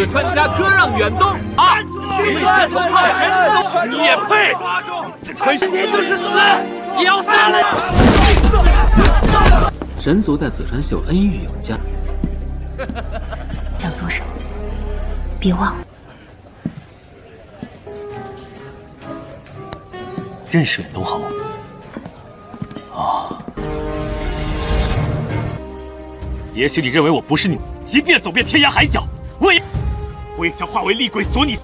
子川家割让远东啊！你先不怕神族，你也配？子川今天就是死，也要杀了！神族待子川秀恩义有加。想做什么？别忘了。认识远东侯。哦。也许你认为我不是你，即便走遍天涯海角，我也将化为厉鬼锁你。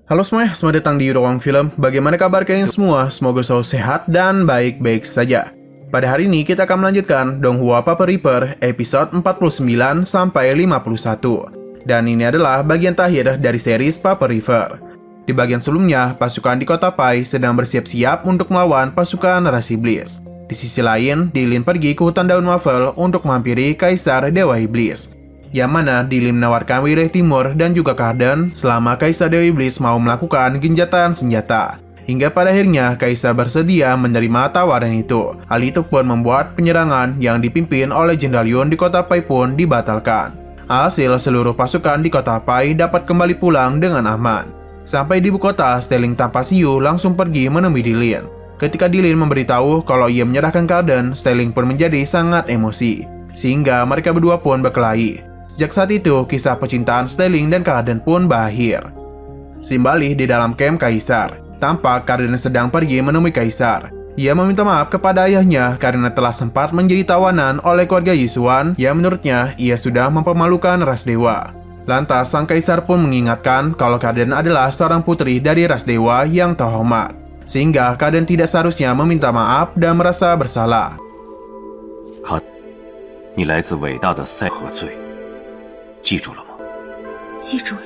Halo semuanya, selamat datang di Ruang Film. Bagaimana kabar kalian semua? Semoga selalu sehat dan baik-baik saja. Pada hari ini kita akan melanjutkan Donghua Papa Reaper episode 49 sampai 51. Dan ini adalah bagian terakhir dari series Papa Reaper. Di bagian sebelumnya, pasukan di kota Pai sedang bersiap-siap untuk melawan pasukan ras iblis. Di sisi lain, Dilin pergi ke hutan daun waffle untuk menghampiri Kaisar Dewa Iblis. Yang mana Dilin menawarkan wilayah timur dan juga Karden selama Kaisar Dewa Iblis mau melakukan genjatan senjata. Hingga pada akhirnya Kaisar bersedia menerima tawaran itu. Hal itu pun membuat penyerangan yang dipimpin oleh Jenderal Yun di kota Pai pun dibatalkan. Alhasil seluruh pasukan di kota Pai dapat kembali pulang dengan aman. Sampai di ibu kota, Sterling tanpa Siu langsung pergi menemui Dilin. Ketika Dilin memberitahu kalau ia menyerahkan Karden, Sterling pun menjadi sangat emosi. Sehingga mereka berdua pun berkelahi. Sejak saat itu, kisah percintaan Sterling dan Karden pun berakhir. Simbali di dalam camp Kaisar. Tampak Karden sedang pergi menemui Kaisar. Ia meminta maaf kepada ayahnya karena telah sempat menjadi tawanan oleh keluarga Yisuan yang menurutnya ia sudah mempermalukan ras dewa. Lantas sang Kaisar pun mengingatkan kalau Karden adalah seorang putri dari ras dewa yang terhormat. Sehingga Karden tidak seharusnya meminta maaf dan merasa bersalah. Karden, 你来自伟大的赛河罪，记住了吗？记住了。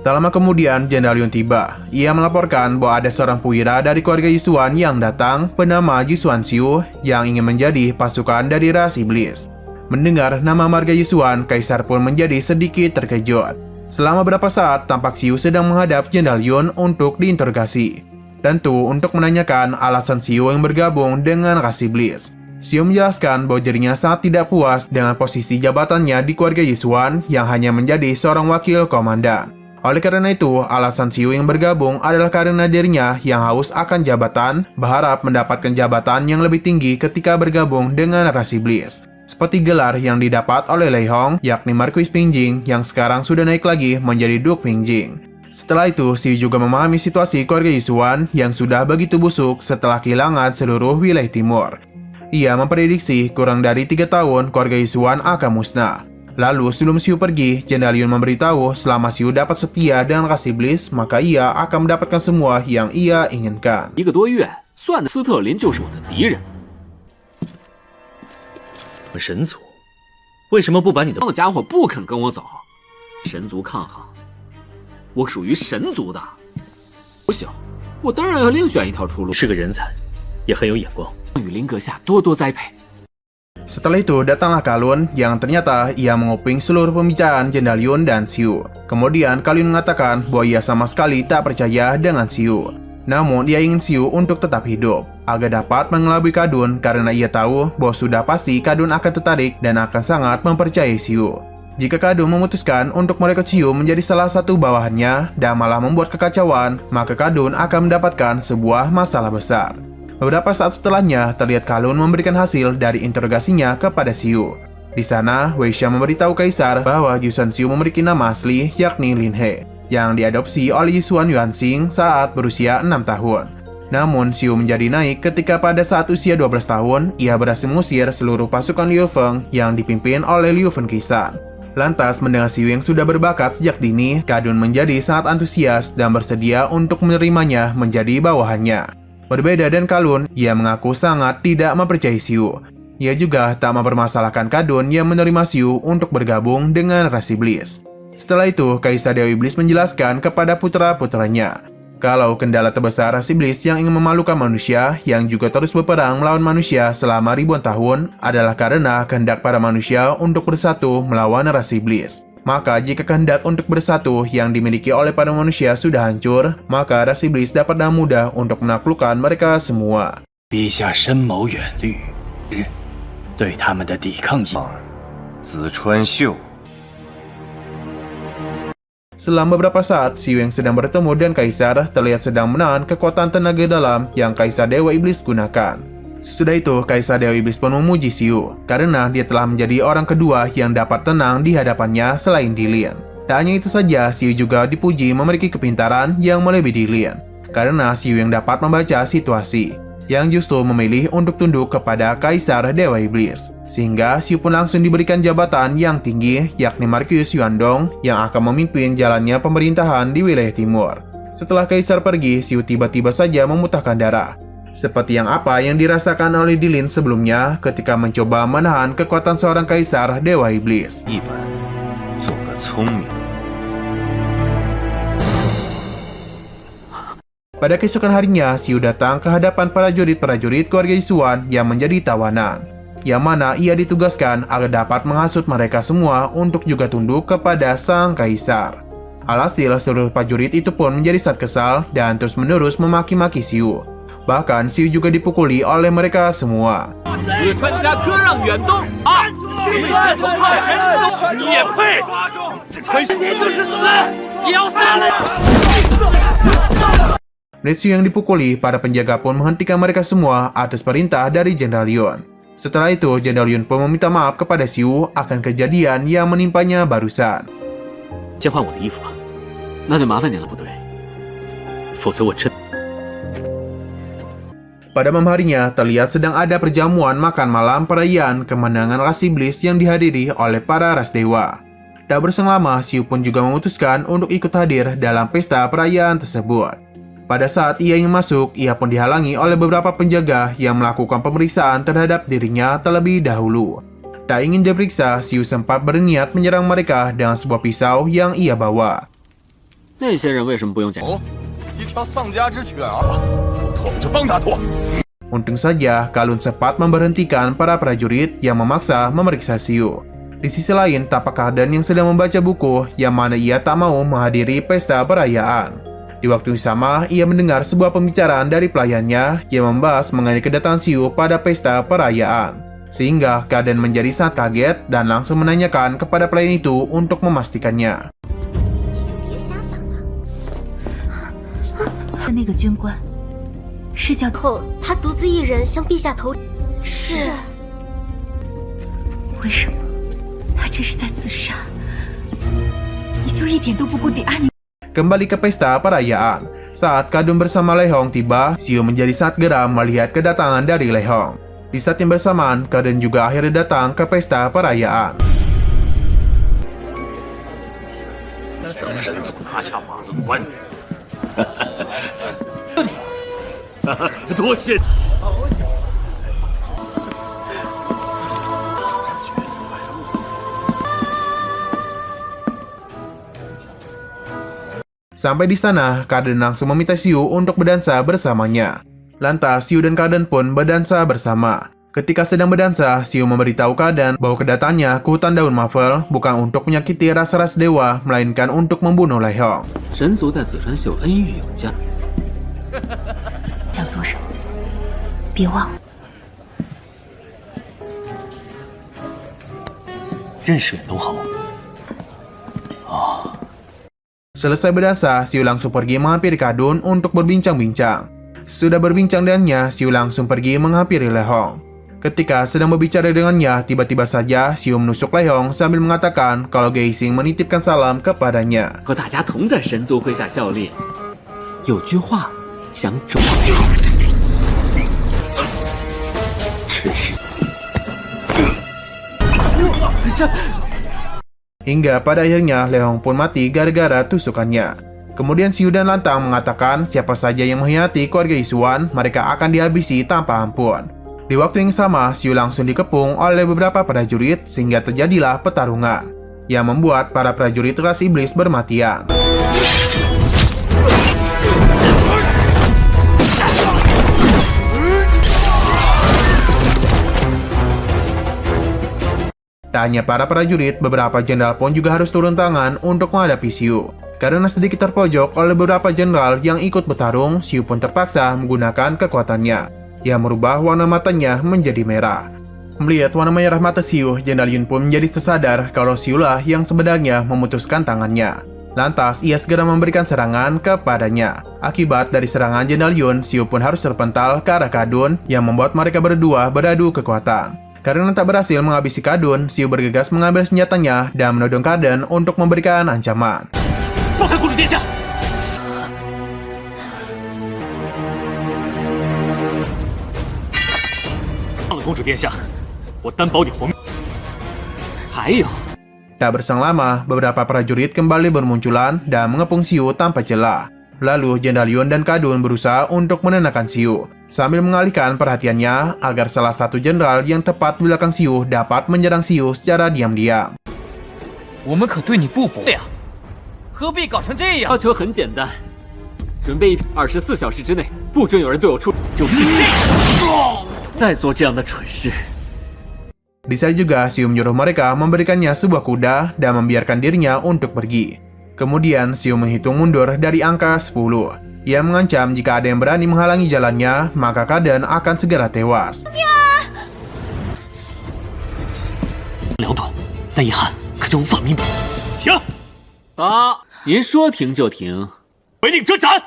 Tak lama kemudian, Jenderal Yun tiba. Ia melaporkan bahwa ada seorang puira dari keluarga Yisuan yang datang bernama Jisuan Xiu yang ingin menjadi pasukan dari ras iblis. Mendengar nama marga Yisuan, Kaisar pun menjadi sedikit terkejut. Selama beberapa saat, tampak Xiu sedang menghadap Jenderal Yun untuk diinterogasi. Tentu untuk menanyakan alasan Xiu yang bergabung dengan ras iblis. Xiu menjelaskan bahwa dirinya sangat tidak puas dengan posisi jabatannya di keluarga Yisuan yang hanya menjadi seorang wakil komandan. Oleh karena itu, alasan Xiu yang bergabung adalah karena dirinya yang haus akan jabatan, berharap mendapatkan jabatan yang lebih tinggi ketika bergabung dengan ras iblis. Seperti gelar yang didapat oleh Lei Hong, yakni Marquis Pingjing yang sekarang sudah naik lagi menjadi Duke Pingjing. Setelah itu, Xiu juga memahami situasi keluarga Yisuan yang sudah begitu busuk setelah kehilangan seluruh wilayah timur. Ia memprediksi kurang dari 3 tahun keluarga Yisuan akan musnah. Lalu sebelum Xiu pergi, Jenderal Yun memberitahu selama Xiu dapat setia dengan ras iblis, maka ia akan mendapatkan semua yang ia inginkan. 1个多月，算的斯特林就是我的敌人。神族，为什么不把你的那家伙不肯跟我走？神族抗衡，我属于神族的。不小，我当然要另选一条出路。是个人才，也很有眼光。雨林阁下多多栽培。 Setelah itu datanglah Kalun yang ternyata ia menguping seluruh pembicaraan Jenderal Yun dan Xiu. Kemudian Kalun mengatakan bahwa ia sama sekali tak percaya dengan Xiu. Namun ia ingin Xiu untuk tetap hidup agar dapat mengelabui Kadun karena ia tahu bahwa sudah pasti Kadun akan tertarik dan akan sangat mempercayai Xiu. Jika Kadun memutuskan untuk merekrut Xiu menjadi salah satu bawahannya dan malah membuat kekacauan, maka Kadun akan mendapatkan sebuah masalah besar. Beberapa saat setelahnya, terlihat Kalun memberikan hasil dari interogasinya kepada Xiu. Di sana, Wei Xia memberitahu Kaisar bahwa Jisuan Xiu memiliki nama asli yakni Lin He, yang diadopsi oleh Yisuan Yuanxing saat berusia 6 tahun. Namun, Xiu menjadi naik ketika pada saat usia 12 tahun, ia berhasil mengusir seluruh pasukan Liu Feng yang dipimpin oleh Liu Fengqisan. Lantas, mendengar Xiu yang sudah berbakat sejak dini, Kadun menjadi sangat antusias dan bersedia untuk menerimanya menjadi bawahannya. Berbeda dengan Kalun, ia mengaku sangat tidak mempercayai Xiu. Ia juga tak mempermasalahkan Kadun yang menerima Xiu untuk bergabung dengan ras iblis. Setelah itu, Kaisar Dewa Iblis menjelaskan kepada putra-putranya kalau kendala terbesar ras iblis yang ingin memalukan manusia yang juga terus berperang melawan manusia selama ribuan tahun adalah karena kehendak para manusia untuk bersatu melawan ras iblis. Maka jika kehendak untuk bersatu yang dimiliki oleh para manusia sudah hancur, maka ras iblis dapat dengan mudah untuk menaklukkan mereka semua. 陛下深谋远虑，对他们的抵抗意。子川秀 Selama beberapa saat, Xiu yang sedang bertemu dan Kaisar terlihat sedang menahan kekuatan tenaga dalam yang Kaisar Dewa Iblis gunakan. Sesudah itu, Kaisar Dewa Iblis pun memuji Xiu karena dia telah menjadi orang kedua yang dapat tenang di hadapannya selain Dilin. Tak hanya itu saja, Xiu juga dipuji memiliki kepintaran yang melebihi Dilin karena Xiu yang dapat membaca situasi, yang justru memilih untuk tunduk kepada Kaisar Dewa Iblis. Sehingga Xiu pun langsung diberikan jabatan yang tinggi, yakni Marquis Yuandong, yang akan memimpin jalannya pemerintahan di wilayah timur. Setelah Kaisar pergi, Xiu tiba-tiba saja memuntahkan darah, seperti yang dirasakan oleh Dilin sebelumnya ketika mencoba menahan kekuatan seorang Kaisar Dewa Iblis. Pada keesokan harinya, Xiu datang ke hadapan prajurit-prajurit keluarga Yisuan yang menjadi tawanan, yang mana ia ditugaskan agar dapat menghasut mereka semua untuk juga tunduk kepada sang kaisar. Alhasil, seluruh prajurit itu pun menjadi sangat kesal dan terus-menerus memaki-maki Xiu. Bahkan, Xiu juga dipukuli oleh mereka semua. Xiu yang dipukuli, para penjaga pun menghentikan mereka semua atas perintah dari Jenderal Yun. Setelah itu, Jenderal Yun pun meminta maaf kepada Xiu akan kejadian yang menimpanya barusan. 先换我的衣服吧，那就麻烦你了，部队，否则我真…… Pada malam harinya, terlihat sedang ada perjamuan makan malam perayaan kemenangan ras iblis yang dihadiri oleh para ras dewa. Tak berselang lama, Xiu pun juga memutuskan untuk ikut hadir dalam pesta perayaan tersebut. Pada saat ia ingin masuk, ia pun dihalangi oleh beberapa penjaga yang melakukan pemeriksaan terhadap dirinya terlebih dahulu. Tak ingin diperiksa, Xiu sempat berniat menyerang mereka dengan sebuah pisau yang ia bawa. 那些人为什么不用检查？ 一条丧家之犬啊！不脱就帮他脱。 Untung saja, Kalun sempat memberhentikan para prajurit yang memaksa memeriksa Xiu. Di sisi lain, tampak Kaden yang sedang membaca buku yang mana ia tak mau menghadiri pesta perayaan. Di waktu yang sama, ia mendengar sebuah pembicaraan dari pelayannya yang membahas mengenai kedatangan Xiu pada pesta perayaan. Sehingga Kaden menjadi sangat kaget dan langsung menanyakan kepada pelayan itu untuk memastikannya. 那个军官是叫后，他独自一人向陛下投。是。为什么？他这是在自杀？你就一点都不顾及安宁？ Kembali ke pesta perayaan. Saat Kadun bersama Lei Hong tiba, Xiu menjadi sangat geram melihat kedatangan dari Lei Hong. Di saat yang bersamaan, Kadun juga akhirnya datang ke pesta perayaan. 神祖拿下马子关。多谢。 Sampai di sana, Kaden langsung meminta Xiu untuk berdansa bersamanya. Lantas, Xiu dan Kaden pun berdansa bersama. Ketika sedang berdansa, Xiu memberitahu Kaden bahwa kedatangannya ke hutan daun Marvel bukan untuk menyakiti ras-ras dewa, melainkan untuk membunuh Lei Hong. 神族在紫川秀恩遇有加， 想做什么？别忘了。 认识远东豪。 Selesai berdansa, Xiu langsung pergi menghampiri Kadun untuk berbincang-bincang. Sudah berbincang dengannya, Xiu langsung pergi menghampiri Lei Hong. Ketika sedang berbicara dengannya, tiba-tiba saja Xiu menusuk Lei Hong sambil mengatakan kalau Geising menitipkan salam kepadanya. 和大家同在神族麾下效力，有句话想转。真是。 Hingga pada akhirnya Lei Hong pun mati gara-gara tusukannya. Kemudian Xiu dan Lantang mengatakan siapa saja yang mengkhianati keluarga Yisuan, mereka akan dihabisi tanpa ampun. Di waktu yang sama, Xiu langsung dikepung oleh beberapa prajurit sehingga terjadilah pertarungan yang membuat para prajurit ras iblis bermatian. Tak hanya para prajurit, beberapa jenderal pun juga harus turun tangan untuk menghadapi Xiu. Karena sedikit terpojok oleh beberapa jenderal yang ikut bertarung, Xiu pun terpaksa menggunakan kekuatannya, yang merubah warna matanya menjadi merah. Melihat warna merah mata Xiu, Jenderal Yun pun menjadi tersadar kalau Xiu lah yang sebenarnya memutuskan tangannya. Lantas, ia segera memberikan serangan kepadanya. Akibat dari serangan Jenderal Yun, Xiu pun harus terpental ke arah Kadun yang membuat mereka berdua beradu kekuatan. Karena tak berhasil menghabisi Kadun, Xiu bergegas mengambil senjatanya dan menodong Kadun untuk memberikan ancaman. 放开公主殿下！放了公主殿下，我担保你活命。还有， Tak berselang lama, beberapa prajurit kembali bermunculan dan mengepung Xiu tanpa celah. Lalu Jenderal Yun dan Kadun berusaha untuk menenangkan Xiu, sambil mengalihkan perhatiannya agar salah satu jenderal yang tepat di belakang Xiu dapat menyerang Xiu secara diam-diam. 我们可对你不薄呀，何必搞成这样？要求很简单，准备24小时之内不准有人对我出，就是这样。再做这样的蠢事。 Di sana juga, Xiu menyuruh mereka memberikannya sebuah kuda dan membiarkan dirinya untuk pergi. Kemudian, Xiu menghitung mundur dari angka 10. Ia mengancam jika ada yang berani menghalangi jalannya, maka Kadun akan segera tewas. 两短，但遗憾可就无法弥补。停！啊，您说停就停。违令征斩！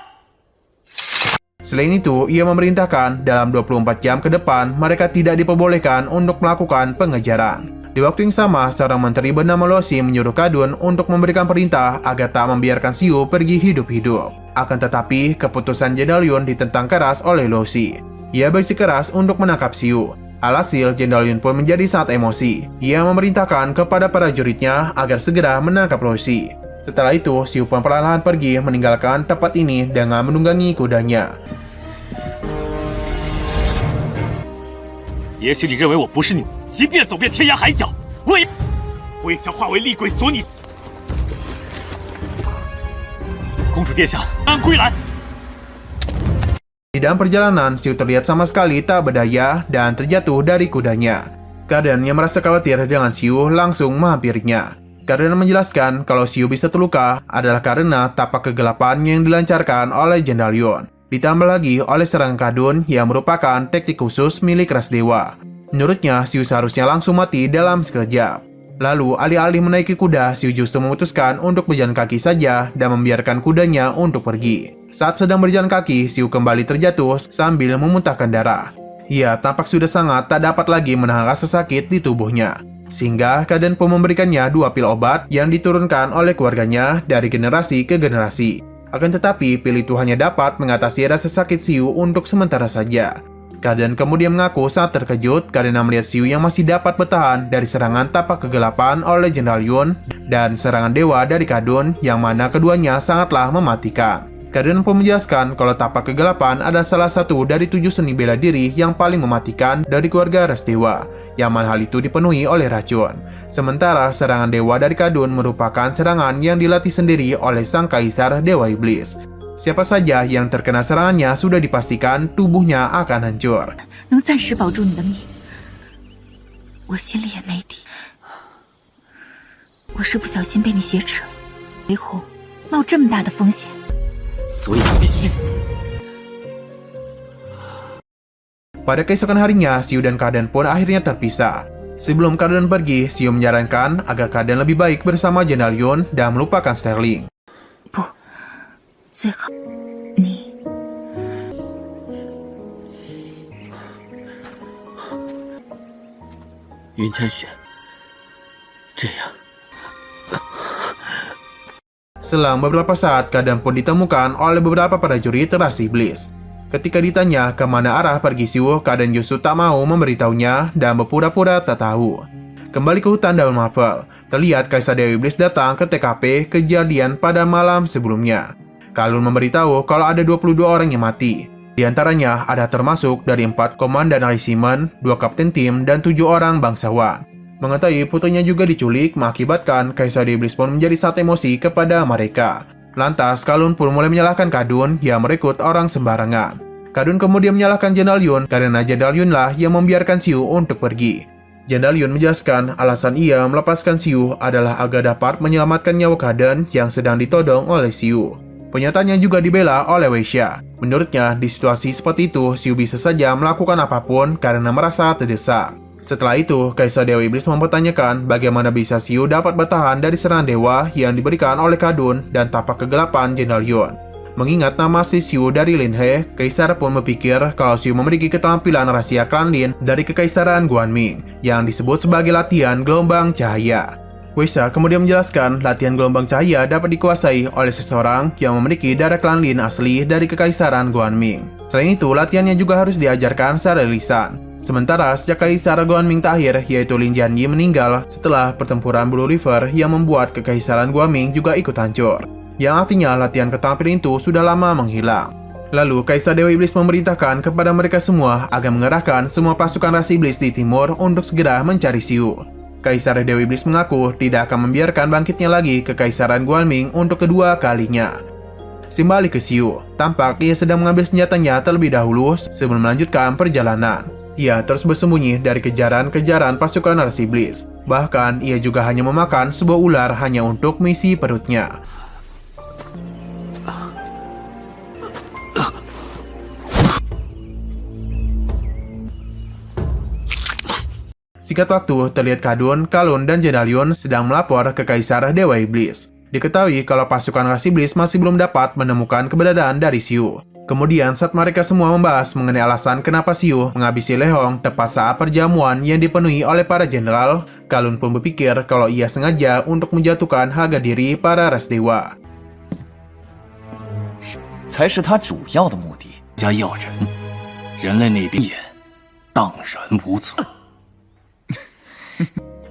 Selain itu, ia memerintahkan dalam 24 jam ke depan mereka tidak diperbolehkan untuk melakukan pengejaran. Di waktu yang sama, seorang menteri bernama Losi menyuruh Kadun untuk memberikan perintah agar tak membiarkan Xiu pergi hidup-hidup. Akan tetapi, keputusan Jenderal Yun ditentang keras oleh Losi. Ia bersikeras untuk menangkap Xiu. Alhasil, Jenderal Yun pun menjadi sangat emosi. Ia memerintahkan kepada prajuritnya agar segera menangkap Losi. Setelah itu, Xiu pun perlahan pergi meninggalkan tempat ini dengan menunggangi kudanya. 也许你认为我不是你，即便走遍天涯海角，我也将化为厉鬼锁你。公主殿下，安归来。 Di dalam perjalanan, Xiu terlihat sama sekali tak berdaya dan terjatuh dari kudanya. Kadun yang merasa khawatir dengan Xiu langsung menghampirinya. Kadun menjelaskan kalau Xiu bisa terluka adalah karena tapak kegelapan yang dilancarkan oleh Jenderal Yun. Ditambah lagi oleh serangan Kadun yang merupakan teknik khusus milik ras dewa. Menurutnya, Xiu seharusnya langsung mati dalam sekejap. Lalu, alih-alih menaiki kuda, Xiu justru memutuskan untuk berjalan kaki saja dan membiarkan kudanya untuk pergi. Saat sedang berjalan kaki, Xiu kembali terjatuh sambil memuntahkan darah. Ia tampak sudah sangat tak dapat lagi menahan rasa sakit di tubuhnya. Sehingga Kadun pun memberikannya 2 pil obat yang diturunkan oleh keluarganya dari generasi ke generasi. Akan tetapi, pil itu hanya dapat mengatasi rasa sakit Xiu untuk sementara saja. Kadun kemudian mengaku sangat terkejut karena melihat Xiu yang masih dapat bertahan dari serangan tapak kegelapan oleh Jenderal Yun dan serangan dewa dari Kadun yang mana keduanya sangatlah mematikan. Kadun pun menjelaskan kalau tapak kegelapan adalah salah satu dari 7 seni bela diri yang paling mematikan dari keluarga ras dewa, yang mana hal itu dipenuhi oleh racun. Sementara serangan dewa dari Kadun merupakan serangan yang dilatih sendiri oleh sang kaisar Dewa Iblis. Siapa saja yang terkena serangannya sudah dipastikan tubuhnya akan hancur. 能暂时保住你的命，我心里也没底。我是不小心被你挟持，维护冒这么大的风险。 所以你必须死。 Pada keesokan harinya, Xiu dan Kadun pun akhirnya terpisah. Sebelum Kadun pergi, Xiu menyarankan agar Kadun lebih baik bersama Jenderal Yun dan melupakan Sterling. 不，最好你云千雪，这样。 Selang beberapa saat, Kadun pun ditemukan oleh beberapa prajurit ras iblis. Ketika ditanya kemana arah pergi Xiu, Kadun justru tak mau memberitahunya dan berpura-pura tak tahu. Kembali ke hutan daun maple, terlihat Kaisar Dewa Iblis datang ke TKP kejadian pada malam sebelumnya. Kadun memberitahu kalau ada 22 orang yang mati. Di antaranya ada termasuk dari 4 komandan resimen, 2 kapten tim, dan 7 orang bangsawan. Mengetahui putrinya juga diculik mengakibatkan Kaisar Dewa Iblis pun menjadi sangat emosi kepada mereka. Lantas, Kadun pun mulai menyalahkan Kadun yang merekrut orang sembarangan. Kadun kemudian menyalahkan Jenderal Yun karena Jenderal Yun lah yang membiarkan Xiu untuk pergi. Jenderal Yun menjelaskan alasan ia melepaskan Xiu adalah agar dapat menyelamatkan nyawa Kadun yang sedang ditodong oleh Xiu. Pernyataannya juga dibela oleh Weisha. Menurutnya, di situasi seperti itu, Xiu bisa saja melakukan apapun karena merasa terdesak. Setelah itu, Kaisar Dewa Iblis mempertanyakan bagaimana bisa Xiu dapat bertahan dari serangan dewa yang diberikan oleh Kadun dan tapak kegelapan Jenderal Yun. Mengingat nama asli Xiu dari Lin He, Kaisar pun berpikir kalau Xiu memiliki keterampilan rahasia klan Lin dari Kekaisaran Guanming yang disebut sebagai latihan gelombang cahaya. Weisha kemudian menjelaskan latihan gelombang cahaya dapat dikuasai oleh seseorang yang memiliki darah klan Lin asli dari Kekaisaran Guanming. Selain itu, latihannya juga harus diajarkan secara lisan. Sementara sejak Kaisar Guanming terakhir yaitu Lin Jianyi meninggal setelah pertempuran Blue River yang membuat Kekaisaran Guanming juga ikut hancur. Yang artinya latihan keterampilan itu sudah lama menghilang. Lalu Kaisar Dewa Iblis memerintahkan kepada mereka semua agar mengerahkan semua pasukan ras iblis di timur untuk segera mencari Xiu. Kaisar Dewa Iblis mengaku tidak akan membiarkan bangkitnya lagi Kekaisaran Guanming untuk kedua kalinya. Simbalik ke Xiu, tampak ia sedang mengambil senjatanya terlebih dahulu sebelum melanjutkan perjalanan. Ia terus bersembunyi dari kejaran-kejaran pasukan ras iblis. Bahkan ia juga hanya memakan sebuah ular hanya untuk misi perutnya. Singkat waktu, terlihat Kadun, Kalun, dan Jenderal Yun sedang melapor ke Kaisar Dewa Iblis. Diketahui kalau pasukan ras iblis masih belum dapat menemukan keberadaan dari Xiu. Kemudian saat mereka semua membahas mengenai alasan kenapa Xiu menghabisi Le Hong tepat saat perjamuan yang dipenuhi oleh para jenderal, Kalun pun berpikir kalau ia sengaja untuk menjatuhkan harga diri para ras dewa. 才是他主要的目的。家要人，人类那边也当然无罪。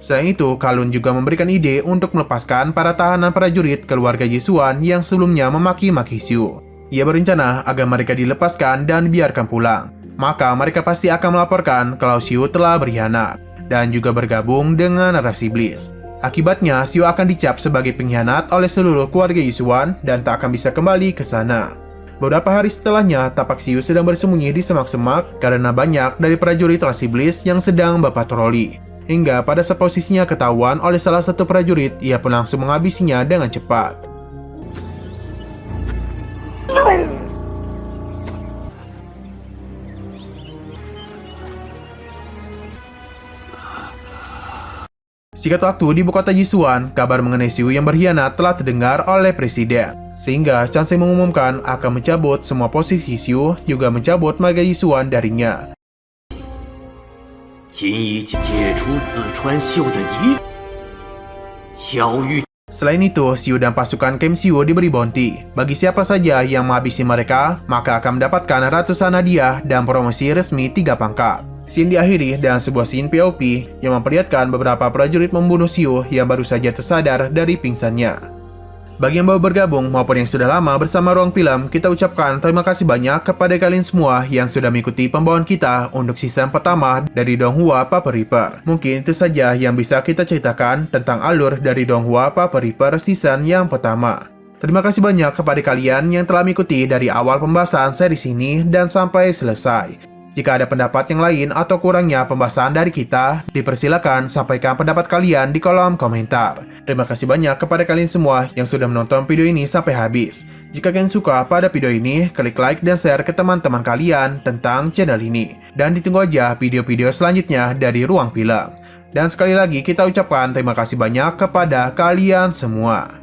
Selain itu, Kalun juga memberikan ide untuk melepaskan para tahanan prajurit keluarga Yisuan yang sebelumnya memaki-maki Xiu. Ia berencana agar mereka dilepaskan dan biarkan pulang. Maka mereka pasti akan melaporkan kalau Xiu telah berkhianat dan juga bergabung dengan ras iblis. Akibatnya, Xiu akan dicap sebagai pengkhianat oleh seluruh keluarga Yisuan dan tak akan bisa kembali ke sana. Beberapa hari setelahnya, tapak Xiu sedang bersembunyi di semak-semak karena banyak dari prajurit ras iblis yang sedang berpatroli. Hingga pada saat posisinya ketahuan oleh salah satu prajurit, ia pun langsung menghabisinya dengan cepat. Singkat waktu di ibu kota Yisuan, kabar mengenai Xiu yang berkhianat telah terdengar oleh presiden. Sehingga Chansey mengumumkan akan mencabut semua posisi Xiu, juga mencabut marga Yisuan darinya. 仅以解除子川秀的疑，小玉。 Selain itu, Xiu dan pasukan Kem Xiu diberi bounty. Bagi siapa saja yang menghabisi mereka, maka akan mendapatkan ratusan hadiah dan promosi resmi 3 pangkat. Scene diakhiri dengan sebuah scene POV yang memperlihatkan beberapa prajurit membunuh Xiu yang baru saja tersadar dari pingsannya. Bagi yang baru bergabung maupun yang sudah lama bersama Ruang Film, kita ucapkan terima kasih banyak kepada kalian semua yang sudah mengikuti pembawaan kita untuk season pertama dari Donghua Papa Reaper. Mungkin itu saja yang bisa kita ceritakan tentang alur dari Donghua Papa Reaper season yang pertama. Terima kasih banyak kepada kalian yang telah mengikuti dari awal pembahasan series ini dan sampai selesai. Jika ada pendapat yang lain atau kurangnya pembahasan dari kita, dipersilakan sampaikan pendapat kalian di kolom komentar. Terima kasih banyak kepada kalian semua yang sudah menonton video ini sampai habis. Jika kalian suka pada video ini, klik like dan share ke teman-teman kalian tentang channel ini. Dan ditunggu aja video-video selanjutnya dari Ruang Film. Dan sekali lagi kita ucapkan terima kasih banyak kepada kalian semua.